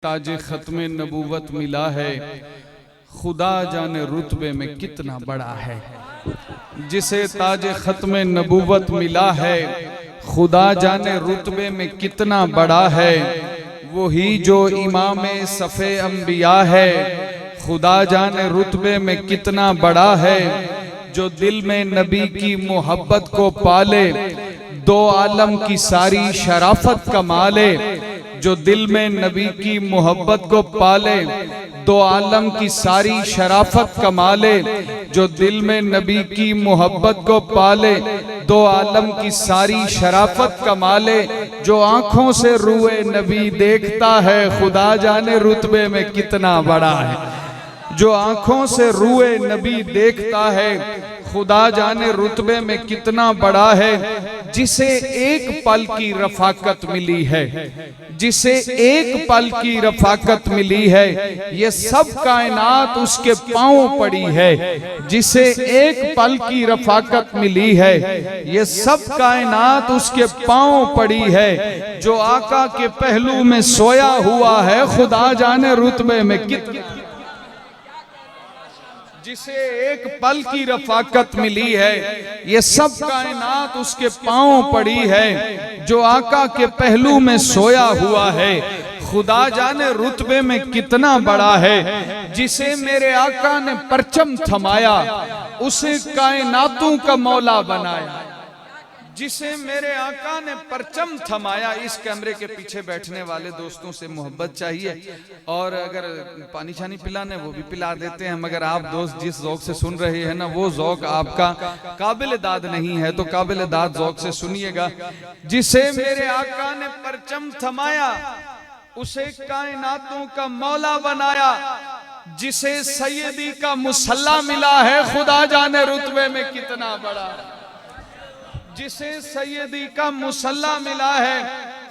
ताजे खत्मे नबूवत मिला है, खुदा जाने रुतबे में कितना बड़ा है। जिसे ताजे खत्मे नबूवत मिला है, खुदा जाने रुतबे में कितना बड़ा है। वही जो इमामे सफ़े अंबिया है, खुदा जाने रुतबे में कितना बड़ा है। जो दिल में नबी की मोहब्बत को पाले, दो आलम की सारी शराफत कमाले। जो दिल में नबी की मोहब्बत को पाले, दो आलम की सारी शराफत कमाले। जो दिल में नबी की मोहब्बत को पाले, दो आलम की सारी शराफत कमाले। जो आंखों से रूए नबी देखता है, खुदा जाने रुतबे में कितना बड़ा है। जो आंखों से रूए नबी देखता है, खुदा जाने रुतबे में कितना बड़ा है। जिसे एक पल की रफाकत मिली है, जिसे एक पल की रफाकत मिली है, ये सब कायनात उसके पांव पड़ी है। जिसे एक पल की रफाकत मिली है, ये सब कायनात उसके पांव पड़ी है। जो आका के पहलू में सोया हुआ है, खुदा जाने रुतबे में कितना। जिसे एक पल की रफाकत मिली है, ये सब कायनात उसके पांव पड़ी है। जो आका के पहलू में सोया हुआ है, खुदा जाने रुतबे में कितना बड़ा है। जिसे मेरे आका ने परचम थमाया, उसे कायनातों का मौला बनाया। जिसे मेरे आका ने परचम थमाया। इस कैमरे के पीछे बैठने वाले दोस्तों से मोहब्बत चाहिए, और अगर पानी छानी पिलाने वो भी पिला देते हैं, मगर आप दोस्त जिस ज़ौक़ से सुन रहे हैं ना, वो ज़ौक़ आपका काबिल दाद नहीं है, तो काबिल दाद ज़ौक़ से सुनिएगा। जिसे मेरे आका ने परचम थमाया, उसे कायनातों का मौला बनाया। जिसे सैयदी का मुसल्ला मिला है, खुदा जाने रुतबे में कितना बड़ा। जिसे सैयदी का मुसल्ला मिला है,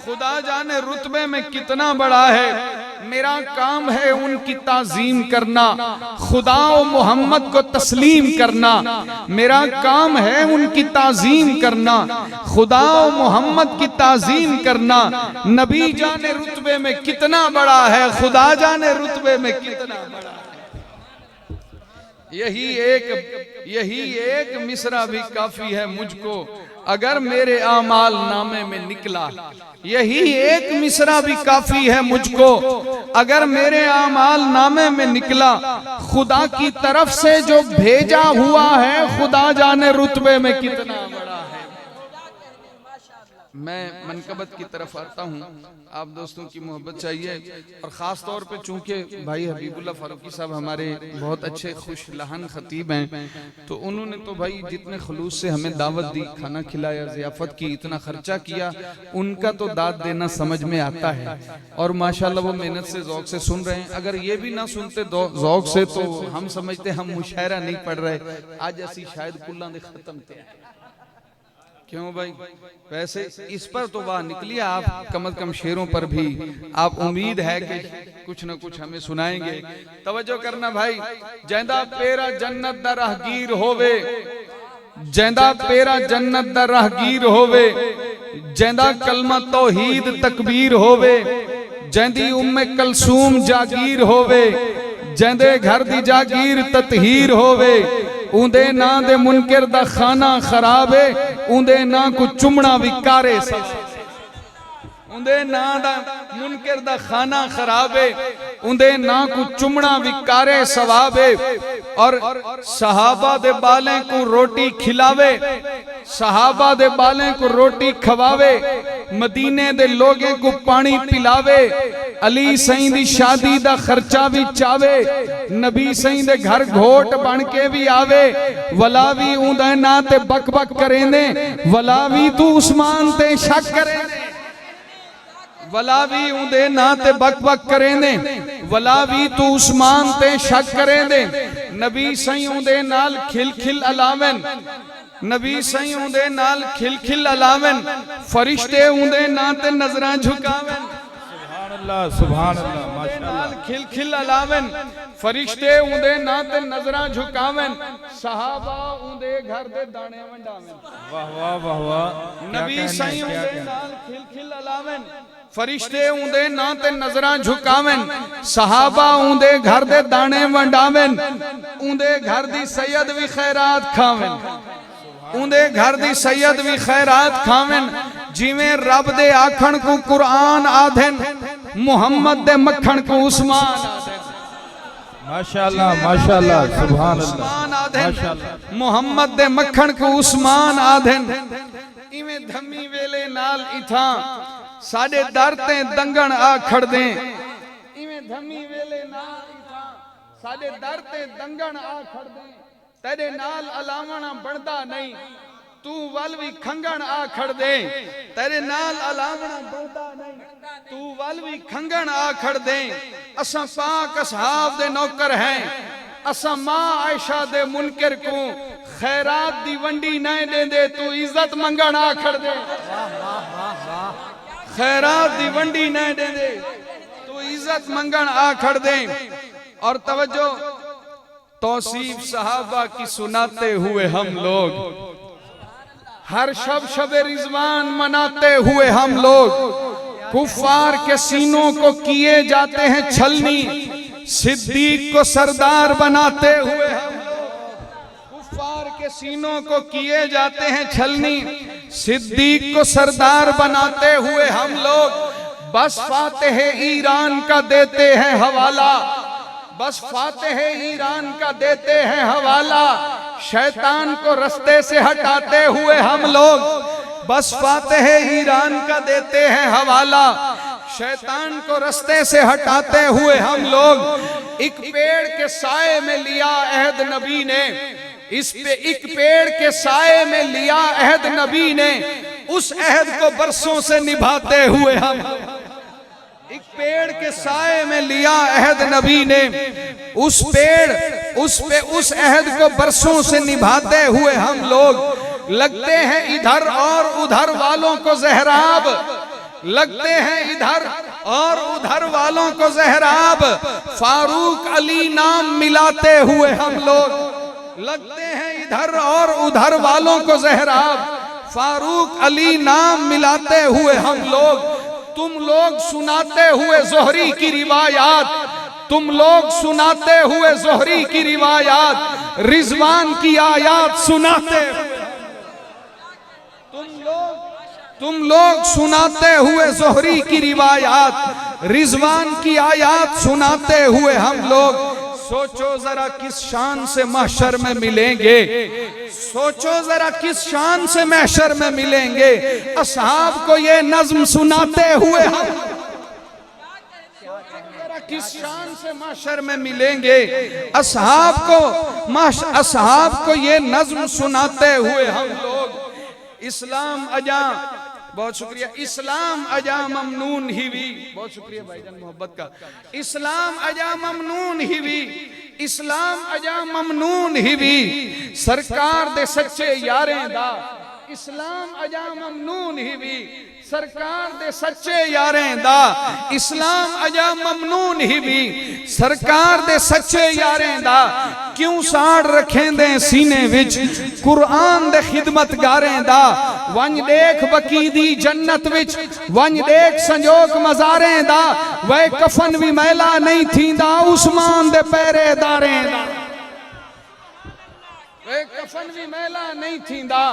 खुदा जाने रुतबे में कितना बड़ा है। मेरा काम है उनकी ताज़ीम करना, खुदा और मोहम्मद को तस्लीम करना। मेरा काम है उनकी ताज़ीम करना, खुदा और मोहम्मद की ताज़ीम करना। नबी जाने रुतबे में कितना बड़ा है, खुदा जाने रुतबे में कितना बड़ा है। यही एक मिसरा भी काफी है मुझको, अगर मेरे आमाल नामे में निकला। यही एक मिसरा भी काफी है मुझको, अगर मेरे आमाल नामे में निकला। खुदा की तरफ से जो भेजा हुआ है, खुदा जाने रुतबे में कितना बड़ा है। मैं मनकबत की तरफ आता हूँ, आप दोस्तों की मोहब्बत चाहिए। और ख़ास तौर पे चूँकि भाई हबीबुल्लाह फारूकी साहब हमारे बहुत अच्छे खुश लहन खतीब हैं, तो उन्होंने तो भाई जितने खलूस से हमें दावत दी, खाना खिलाया, ज़ियाफ़त की, इतना खर्चा किया, उनका तो दाद देना समझ में आता है। और माशाल्लाह वो मेहनत से ज़ौक़ से सुन रहे हैं। अगर ये भी ना सुनते ज़ौक़ से, तो हम समझते हम मुशायरा नहीं पढ़ रहे, आज ऐसी शायद कुल्ला ने ख़त्म थे। क्यों भाई, वैसे इस पर तो वाह निकली। आप कम से कम शेरों पर भी आप उम्मीद है कि कुछ न कुछ हमें सुनाएंगे। तवज्जो करना भाई। जैंदा पेरा जन्नत दा राहगीर होवे, जैंदा पेरा जन्नत दा राहगीर होवे, जैंदा कलमा तौहीद तकबीर होवे, जैंदी उम्मे कलसूम जागीर होवे, जैंदे घर दी जागीर ततहीर होवे। उंदे ना दे मुनकर दा खाना खराब है, उंदे ना को चुमना विकारे। उंदे ना दा मुनकर दा खाना खराब है, उंदे ना को चुमना विकारे सवाब है। और सहाबा दे बालें को रोटी खिलावे, सहाबा दे बालें को रोटी खवावे, मदीने दे लोगों को पानी पिलावे। अली सई दी शादी दा खर्चा भी चावे, नबी सई दे घर घोट बन के भी आवे। वला भी उंदे ना ते बक बक करेंदे, वला भी तू उस्मान ते शक करेंदे। वला भी उंदे ना ते बक बक करेंदे, वला भी तू उस्मान ते शक करेंदे। नबी सई उंदे नाल खिल खिल अलावन, नबी सई उंदे नाल खिल खिल अलावन। फरिश्ते उंदे ना ते नजरां झुकावन। सुभान अल्लाह माशाअल्लाह। खिल खिल अलावन, फरिश्ते उंदे ना ते नजरां झुकावन। सहाबा उंदे घर दे दाने वंडावन। वाह वाह वाह वाह। नबी सई उंदे नाल खिल खिल अलावन, फरिश्ते उंदे ना ते नजरां झुकावेन, सहाबा उंदे घर दे दाने वंडावेन, उंदे घर दी सैयद भी खैरात खावेन, उंदे घर दी सैयद भी खैरात खावेन। जिवें रब दे आखण को कुरान आधेन, मुहम्मद दे मक्खण को उस्मान आधेन। माशाअल्लाह माशाअल्लाह सुभान अल्लाह। मुहम्मद दे मक्खण को उस्मान आधेन। इवें धम्मी वेले नाल इथा साडे दर ते दंगण आ खड़दे, इवें धम्मी वेले नाल इथा साडे दर ते दंगण आ खड़दे। तेरे नाल अलावणा बनदा नहीं, तू वल भी खंगण आ खड़दे। तेरे नाल अलावणा बनदा नहीं, तू वल भी खंगण आ खड़दे। असां पाक असहाब दे नौकर हैं, असां मां आयशा दे मुनकर को खैरात दी वंडी नहीं देंदे, तू इज्जत मंगण आ खड़दे। खैरात दी वंडी नहीं देंदे, तू इज्जत मंगण आ खड़दे। और तवज्जो, तौसीफ सहाबा की सुनाते हुए हम लोग, हर शब रिजवान मनाते हुए हम लोग, कुफार के सीनों को किए जाते हैं छलनी, सिद्दीक को सरदार बनाते हुए हम लोग, कुफार के सीनों को किए जाते हैं छलनी, सिद्दीक को सरदार बनाते हुए हम लोग। बस फातेह ईरान का देते हैं हवाला, बस फातेह ईरान का देते हैं हवाला, शैतान को रास्ते से हटाते हुए हम लोग। बस फातेह ईरान का देते हैं हवाला, शैतान को रास्ते से हटाते हुए हम लोग। एक पेड़ के साए में लिया अहद नबी ने, इस पे एक पेड़ के साए में लिया अहद नबी ने, उस अहद को बरसों से निभाते हुए हम। एक पेड़ के साए में लिया अहद नबी ने, उस अहद को बरसों से निभाते हुए हम लोग। लगते हैं इधर और उधर वालों को जहराब, लगते हैं इधर और उधर वालों को जहराब, फारूक अली नाम मिलाते हुए हम लोग। लगते हैं इधर और उधर वालों को जहराब, फारूक अली नाम मिलाते हुए हम लोग। तुम लोग सुनाते हुए जोहरी की रिवायात, तुम लोग सुनाते हुए जोहरी की रिवायात, रिजवान की आयात सुनाते, तुम लोग सुनाते हुए जोहरी की रिवायात, रिजवान की आयात सुनाते हुए हम लोग। सोचो जरा किस शान से महशर में मिलेंगे, सोचो जरा किस शान से महशर में मिलेंगे। असहाब को ये नज्म सुनाते हुए हम जरा किस शान से महशर में मिलेंगे। असहाब को ये नज्म सुनाते हुए हम लोग। इस्लाम अजा, बहुत शुक्रिया, इस्लाम अजा ममनून ही भी, बहुत शुक्रिया भाईजान मोहब्बत का। इस्लाम अजा ममनून ही भी, इस्लाम अजा ममनून ही भी, सरकार दे सच्चे यारें दा। इस्लाम अजा ममनून ही भी, सरकार दे सच्चे यारें दा। इस्लाम अजा ममनून ही भी, सरकार दे सच्चे यारें दा। क्यों साड़ रखें दे सीने विच कुरान दे खिदमत गारें दा। वंज देख बकी दी जन्नत विच, वंज देख संजोक मजारें दा। वह कफन भी मैला नहीं थींदा उस्मान दे पहरेदारें दा। वह कफन भी मैला नहीं थींदा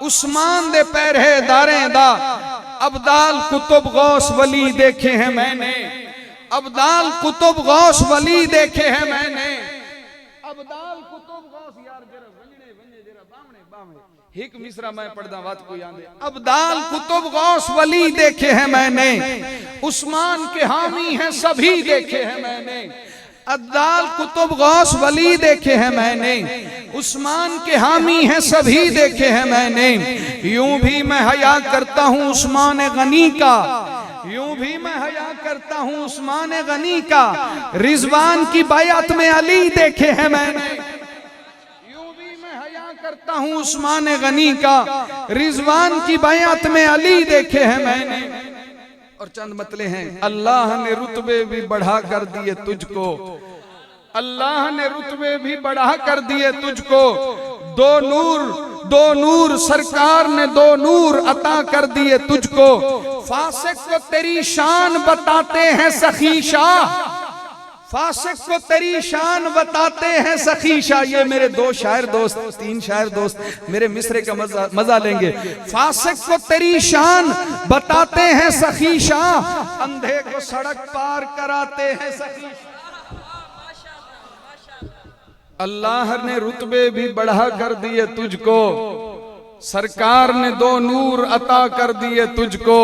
उस्मान दे पहरेदारें दा। अब्दाल कुतुब गौस वली देखे हैं मैंने, अब्दाल कुतुब गौस वली देखे हैं मैंने। अब्दाल कुतुब गौस, यार जरा वंजने वंजे जरा बावणे बावणे एक मिसरा मैं पढ़दा बात को याद है। अब्दाल कुतुब गौस वली देखे हैं मैंने, उस्मान के हामी हैं सभी देखे हैं मैंने। अब्दाल कुतुब गौस वली देखे हैं मैंने, उस्मान के हामी हैं सभी देखे हैं मैंने। यूं भी मैं हया करता हूँ उस्मान गनी का, यूं भी मैं हया करता हूँ उस्मान गनी का। रिजवान की बैअत में अली देखे हैं मैंने, यूं भी मैं हया करता हूँ उस्मान गनी का। रिजवान की बैअत में अली देखे हैं मैंने। और चंद मतले हैं। अल्लाह ने रुतबे भी बढ़ा कर दिए तुझको, अल्लाह ने रुतबे भी बढ़ा कर दिए तुझको। दो नूर दो नूर सरकार ने दो नूर अता कर दिए तुझको, फासिक को तेरी शान बताते हैं सखी शाह, फासिक को तेरी शान बताते हैं सखी शाह। ये मेरे दो शायर दोस्त, तीन शायर दोस्त मेरे मिसरे का मजा लेंगे। फासिक को तेरी शान बताते हैं सखी शाह, अंधे को सड़क पार कराते हैं सखी शाह। अल्लाह ने रुतबे भी बढ़ा कर दिए तुझको, सरकार ने दो नूर अता कर दिए तुझको,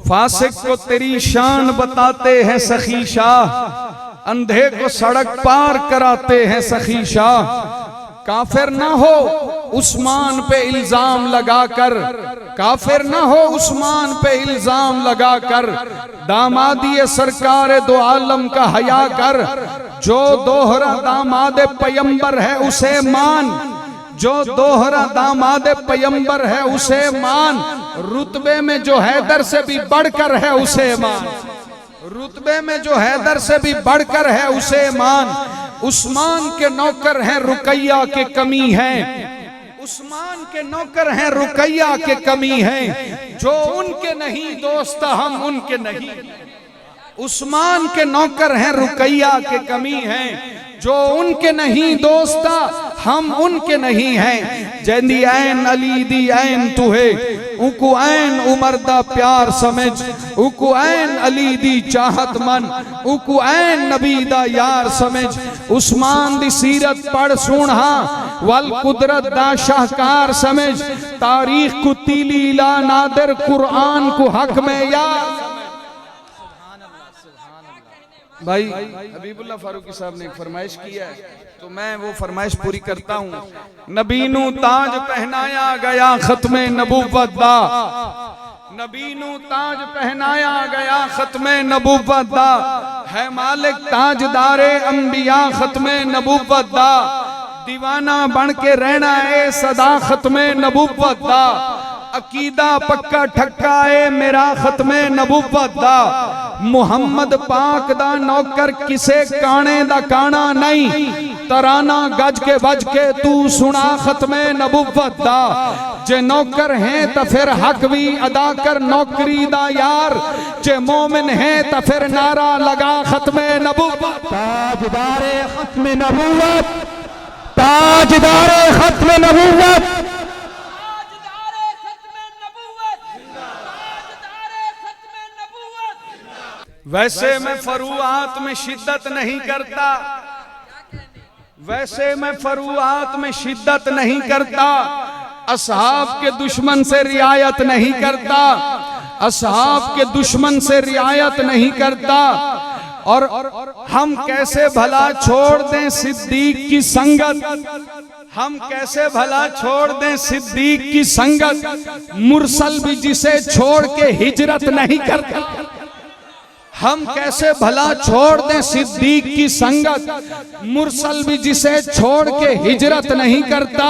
फासिक को तेरी शान बताते हैं सखी शाह, अंधे को सड़क पार कराते हैं सखी शाह। काफिर ना हो उस्मान पे इल्जाम लगाकर, काफिर ना हो उस्मान पे इल्जाम लगाकर, दामादिए सरकार दो आलम का हया कर, जो दोहरा दामाद पैगंबर है उसे मान, जो दोहरा दामाद पैगंबर है उसे मान, रुतबे में जो हैदर से भी बढ़कर है उसे मान, रुतबे में जो हैदर से भी बढ़कर है उसे मान। उस्मान के नौकर हैं रुकैया के कमी है, उस्मान के नौकर हैं रुकैया के कमी है, जो उनके नहीं दोस्त हम उनके नहीं। उस्मान के नौकर हैं रुकैया के कमी है, जो उनके नहीं दोस्ता हम उनके नहीं हैं। जैंदी ऐन अली दी ऐन तुहे, उकु ऐन उमर दा प्यार समझ, उकु ऐन अली दी चाहत मन, उकु ऐन नबी दा यार समझ। उस्मान दी सीरत पढ़ सुना वल कुदरत दा शाहकार समझ, तारीख को तीली ला नादर कुरान को हक में यार। भाई हबीबुल्लाह फारूकी साहब ने एक फरमाइश किया है, तो मैं वो फरमाइश पूरी करता हूँ। नबी नू ताज पहनाया गया खत्मे नबुव्वत दा, नबी नू ताज पहनाया गया खत्मे नबुव्वत दा, है मालिक ताजदारे अंबिया खत्मे नबुव्वत दा, दीवाना बन के रहना है सदा खत्मे नबुव्वत दा, अकीदा पक्का ठक्का है मेरा खत्मे नबुव्वत दा, मुहम्मद पाक दा नौकर किसे काने दा काना नहीं, तराना गज के बज के तू सुना खत्मे नबुव्वत दा। जे नौकर हैं तो फिर हक भी अदा कर नौकरी दा यार, जे मोमिन हैं तो फिर नारा लगा खत्मे नबुव्वत। ताजदारे खत्मे नबुव्वत, ताजदारे खत्मे नबुव्वत, वैसे मैं फरूआत में शिद्दत नहीं करता, वैसे मैं फरूआत में शिद्दत नहीं करता, असहाब के दुश्मन से रियायत नहीं करता, असहाब के दुश्मन से रियायत नहीं करता। और हम कैसे भला छोड़ दें सिद्दीक की संगत, हम कैसे भला छोड़ दें सिद्दीक की संगत, मुरसल भी जिसे छोड़ के हिजरत नहीं करता। हम कैसे भला छोड़ दें सिद्दीक की संगत, मुरसल भी जिसे छोड़ के हिजरत नहीं करता।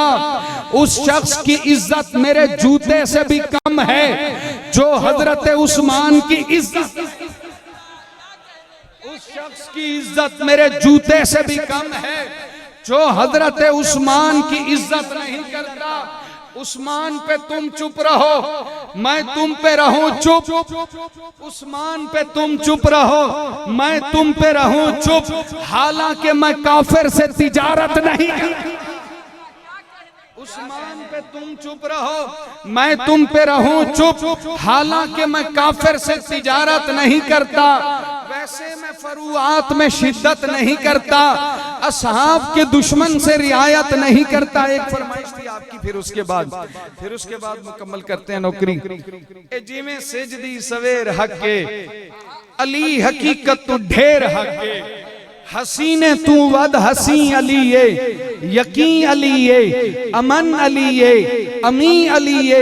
उस शख्स की इज्जत मेरे जूते से भी कम है जो हजरत उस्मान की इज्जत, उस शख्स की इज्जत मेरे जूते से भी कम है जो हजरत उस्मान की इज्जत नहीं करता। उस्मान पे तुम चुप रहो, मैं तुम पे रहूं चुप, उस्मान पे तुम चुप रहो, मैं तुम पे रहूं चुप, हालांकि मैं काफिर से तिजारत नहीं। उस्मान पे तुम चुप रहो, मैं तुम पे रहूं चुप, हालांकि मैं काफिर से तिजारत नहीं करता। वैसे मैं फरूआत में शिद्दत नहीं करता, असहाब के दुश्मन से रियायत नहीं करता। एक फरमाइश थी आपकी, फिर उसके बाद मुकम्मल करते हैं नौकरी। ए जिमें सेजदी सवेर हके, अली हकीकत तू ढेर हके, हसीने तू वद हसी अलीए, यकीन अलीए, अमन अलीए, अमी अलीए,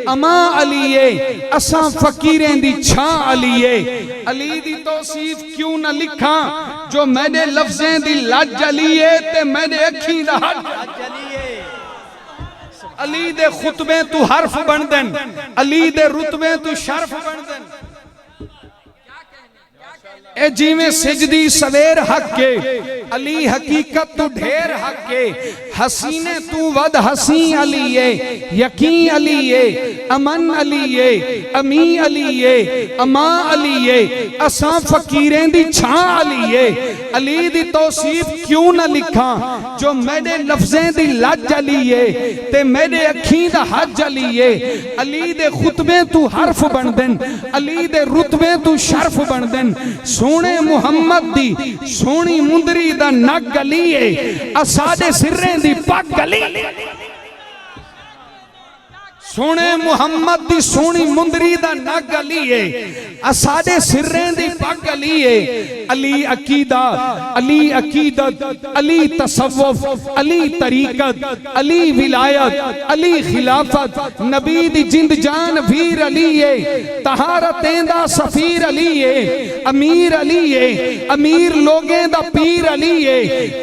अमा अलीए, असा फकीरें दी छा अलीए। अली दी तौसीफ क्यों न लिखा जो मैंने लफ्जें दी लज अलीए ते मैंने अखी दा हज अलीए। अली दे खुतबे तू हर्फ बन देन, अली दे रुतबे तू शर्फ बन देन। ए जिमें सिजदी सवेर हक के, अली हकीकत तू ढेर हक के, हसीने तू वद हसी अलीए, यकीन अलीए, अमन अलीए, अमी अलीए, अमा अलीए, असा फकीरें दी छां अलीए। अली दी तौसीफ क्यों ना लिखा जो मेरे लफ्जें दी लज अलीए ते मेरे अखीं दा हज अलीए। अली दे खुतबे तू हरफ बन देन, अली दे रुतबे तू शर्फ बन देन। सोने मुहम्मद दी सोनी मुंदरी दा नग अलीए, असादे सिर्रें दी पग अली। सोने मुहम्मद दी सोनी मुंदरी दा नग अलीए, असादे सिर्रें दी पग अलीए। अली अकीदा, अली अकीदत, अली तसव्वुफ, अली तरीकत, अली विलायत, अली खिलाफत। नबी दी जिंद जान वीर अलीए, तहारतें दा सफीर अलीए। अमीर अलीए, अमीर लोगें दा पीर अलीए,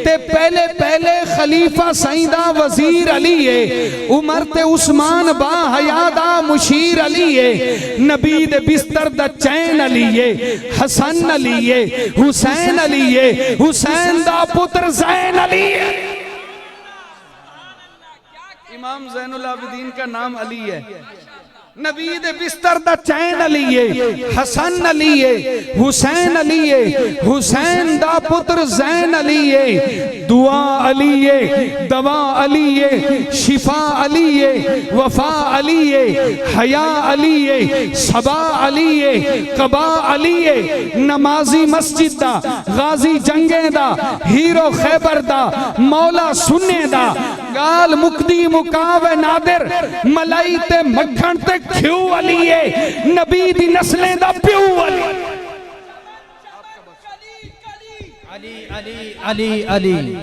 ते पहले पहले खलीफा सईदा वजीर अलीए। उमर ते उस्मान बा हयादा मुशीर अलीए। नबी दे बिस्तर दा चैन अलीए, हसन अलीए, हुसैन अलीए, हुसैन दा पुत्र ज़ैन अलीए। इमाम ज़ैनुल आबिदीन का नाम अली है। नबी दे बिस्तर दा चैन अलीए, हसन अलीए, हुसैन अलीए, हुसैन दा पुत्र ज़ैन अलीए। दुआ अलीए, दवा अलीए, शिफा अलीए, वफा अलीए, हया अलीए, सबा अलीए, कबा अलीए। नमाजी मस्जिद दा, गाजी जंगे दा, हीरो खैबर दा, मौला सुन्ने दा। गाल मुकदी मुकावे नादिर, मलाई ते मक्खन ते घ्यू अलीए। नबी दी नस्लें दा प्यू अली। अली अली अली अली।